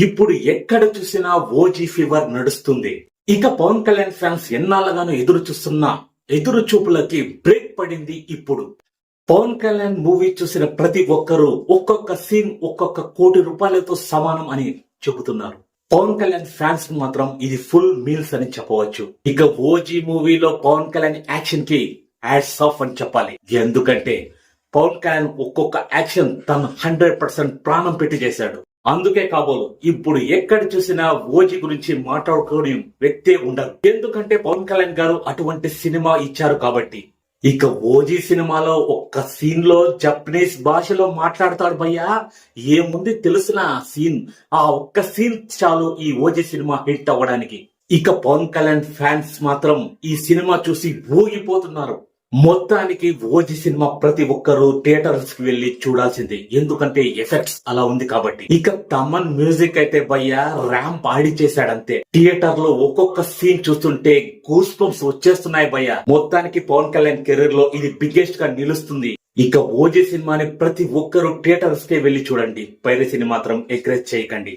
ఇప్పుడు ఎక్కడ చూసినా ఓజీ ఫీవర్ నడుస్తుంది. ఇక పవన్ కళ్యాణ్ ఫ్యాన్స్ ఎన్నాళ్ళగానో ఎదురు చూస్తున్న ఎదురు చూపులకి బ్రేక్ పడింది ఇప్పుడు. పవన్ కళ్యాణ్ మూవీ చూసిన ప్రతి ఒక్కరూ ఒక్కొక్క సీన్ ఒక్కొక్క కోటి రూపాయలతో సమానం అని చెబుతున్నారు. పవన్ కళ్యాణ్ ఫ్యాన్స్ మాత్రం ఇది ఫుల్ మీల్స్ అని చెప్పవచ్చు. ఇక ఓజీ మూవీలో పవన్ కళ్యాణ్ యాక్షన్ కి హ్యాట్స్ ఆఫ్ అని చెప్పాలి. ఎందుకంటే పవన్ కళ్యాణ్ ఒక్కొక్క యాక్షన్ తను 100% ప్రాణం పెట్టి చేశాడు. అందుకే కాబోలు ఇప్పుడు ఎక్కడ చూసినా ఓజీ గురించి మాట్లాడుకోని వ్యక్తే ఉండరు. ఎందుకంటే పవన్ కళ్యాణ్ గారు అటువంటి సినిమా ఇచ్చారు కాబట్టి. ఇక ఓజీ సినిమాలో ఒక్క సీన్ లో జపనీస్ భాషలో మాట్లాడతాడు భయ్యా. ఏముంది తెలుసునా సీన్, ఆ ఒక్క సీన్ చాలు ఈ ఓజీ సినిమా హిట్ అవ్వడానికి. ఇక పవన్ కళ్యాణ్ ఫ్యాన్స్ మాత్రం ఈ సినిమా చూసి ఊగిపోతున్నారు. మొత్తానికి ఓజీ సినిమా ప్రతి ఒక్కరూ థియేటర్స్ కి వెళ్లి చూడాల్సిందే. ఎందుకంటే ఎఫెక్ట్స్ అలా ఉంది కాబట్టి. ఇక తమన్ మ్యూజిక్ అయితే భయ్యా ర్యాంప్ ఆడిచేశాడంతే. థియేటర్ లో ఒక్కొక్క సీన్ చూస్తుంటే గూస్ బంప్స్ వచ్చేస్తున్నాయి భయ్యా. మొత్తానికి పవన్ కళ్యాణ్ కెరీర్ లో ఇది బిగ్గెస్ట్ గా నిలుస్తుంది. ఇక ఓజీ సినిమాని ప్రతి ఒక్కరూ థియేటర్స్ కే వెళ్లి చూడండి. పైరసీని మాత్రం ఎంకరేజ్ చేయకండి.